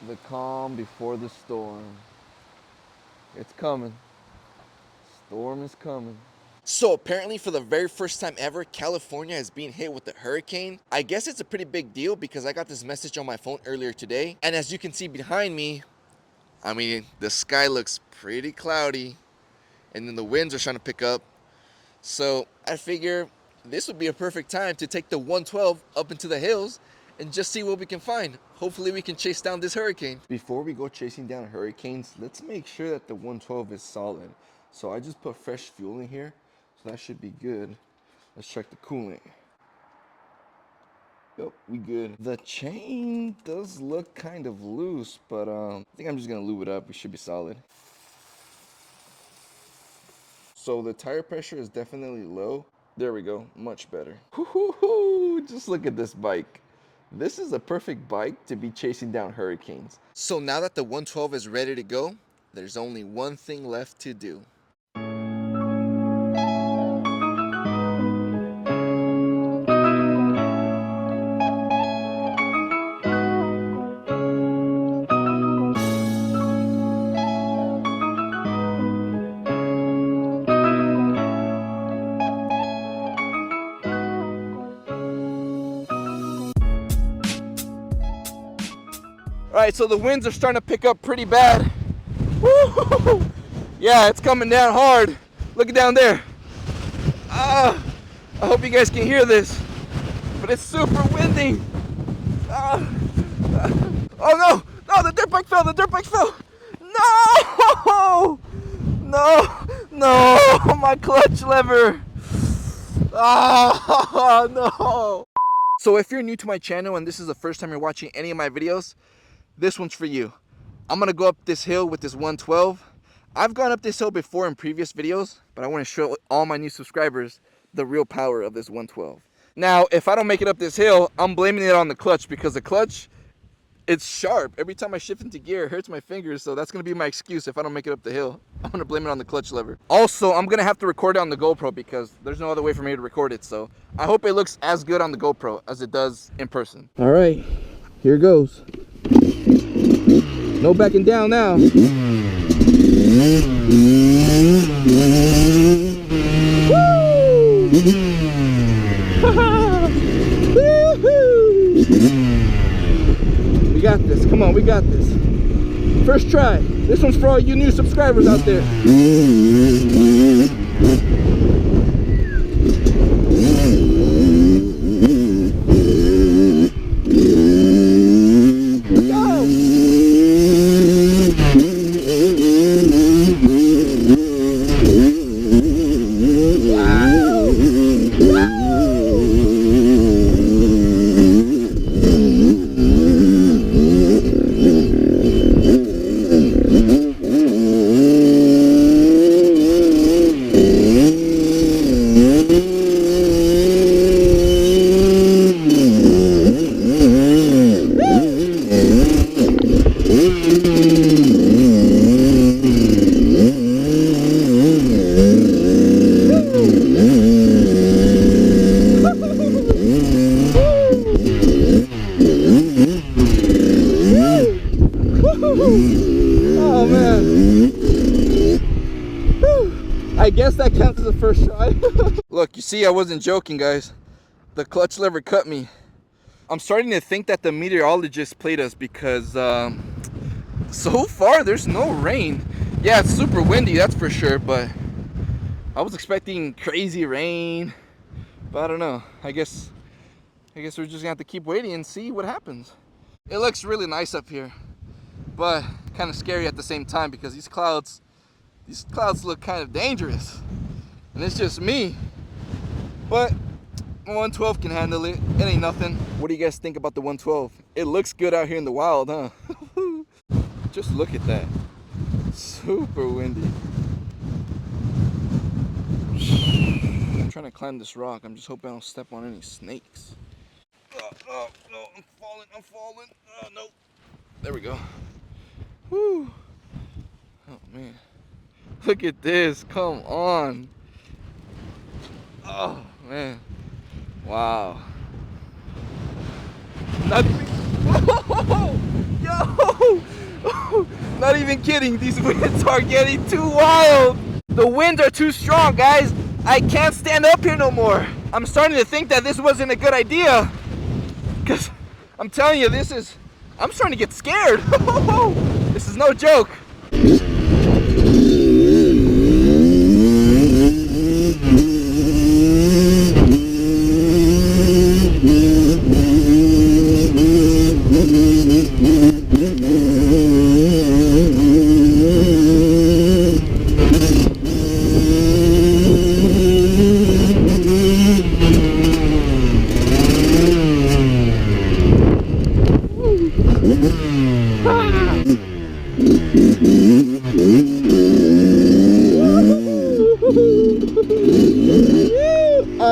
The calm before the storm. It's coming. Storm is coming. So apparently for the very first time ever, California is being hit with a hurricane. I guess it's a pretty big deal because I got this message on my phone earlier today. And as you can see behind me, I mean, the sky looks pretty cloudy. And then the winds are trying to pick up. So I figure this would be a perfect time to take the 112 up into the hills and just see what we can find. Hopefully we can chase down this hurricane. Before we go chasing down hurricanes, let's make sure that the 112 is solid. So I just put fresh fuel in here, so that should be good. Let's check the coolant. Yep, we good. The chain does look kind of loose, but I think I'm just gonna lube it up. We should be solid. So the tire pressure is definitely low. There we go, much better. Woo-hoo-hoo! Just look at this bike. This is a perfect bike to be chasing down hurricanes. So now that the 112 is ready to go, there's only one thing left to do. All right, so the winds are starting to pick up pretty bad. Woo! Yeah, it's coming down hard. Look it down there. I hope you guys can hear this, but it's super windy. Oh no, no, the dirt bike fell, the dirt bike fell. No, no, no, my clutch lever. Oh no. So if you're new to my channel and this is the first time you're watching any of my videos, this one's for you. I'm gonna go up this hill with this 112. I've gone up this hill before in previous videos, but I wanna show all my new subscribers the real power of this 112. Now, if I don't make it up this hill, I'm blaming it on the clutch because the clutch, it's sharp. Every time I shift into gear, it hurts my fingers, so that's gonna be my excuse if I don't make it up the hill. I'm gonna blame it on the clutch lever. Also, I'm gonna have to record it on the GoPro because there's no other way for me to record it, so I hope it looks as good on the GoPro as it does in person. All right, here goes. No backing down now. Woo! We got this. Come on, we got this. First try. This one's for all you new subscribers out there. Oh man. I guess that counts as a first try. Look, you see I wasn't joking, guys. The clutch lever cut me. I'm starting to think that the meteorologist played us because so far there's no rain. Yeah, it's super windy, that's for sure, but I was expecting crazy rain. But I don't know. I guess we're just gonna have to keep waiting and see what happens. It looks really nice up here, but kind of scary at the same time because these clouds look kind of dangerous. And it's just me. But 112 can handle it. It ain't nothing. What do you guys think about the 112? It looks good out here in the wild, huh? Just look at that. Super windy. I'm trying to climb this rock. I'm just hoping I don't step on any snakes. Oh, no, I'm falling. Oh, no. There we go. Whew. Oh, man. Look at this. Come on. Oh, man. Wow. Nothing. Whoa! Yo! Not even kidding, these winds are getting too wild. The winds are too strong, guys. I can't stand up here no more. I'm starting to think that this wasn't a good idea. Because I'm telling you, I'm starting to get scared. This is no joke.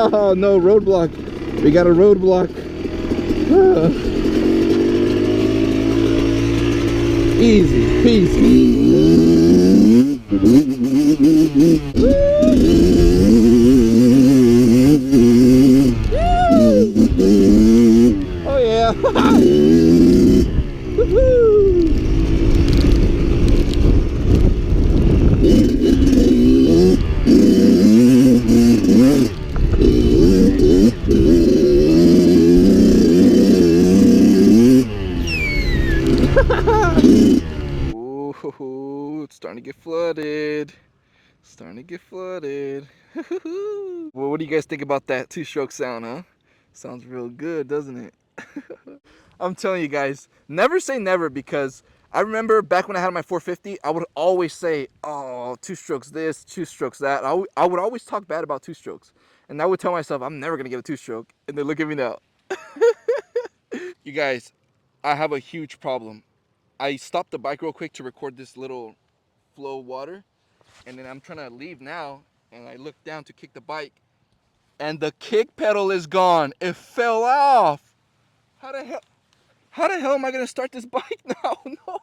Oh no, roadblock. We got a roadblock. Easy peasy. Oh yeah. Ooh, it's starting to get flooded. Starting to get flooded. Well, what do you guys think about that two-stroke sound, huh? Sounds real good, doesn't it? I'm telling you guys, never say never, because I remember back when I had my 450, I would always say, oh, two strokes this, two strokes that. I would always talk bad about two strokes. And I would tell myself, I'm never going to get a two-stroke. And then look at me now. You guys, I have a huge problem. I stopped the bike real quick to record this little flow of water. And then I'm trying to leave now. And I look down to kick the bike. And the kick pedal is gone. It fell off. How the hell am I going to start this bike now? No.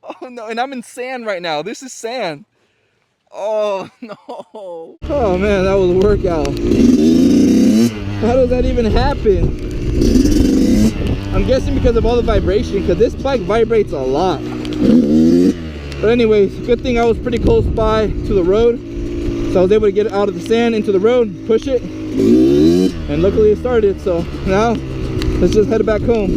Oh no, and I'm in sand right now. This is sand. Oh no. Oh man, that was a workout. How does that even happen? I'm guessing because of all the vibration, because this bike vibrates a lot. But anyways, good thing I was pretty close by to the road. So I was able to get out of the sand into the road, push it, and luckily it started. So now, let's just head back home.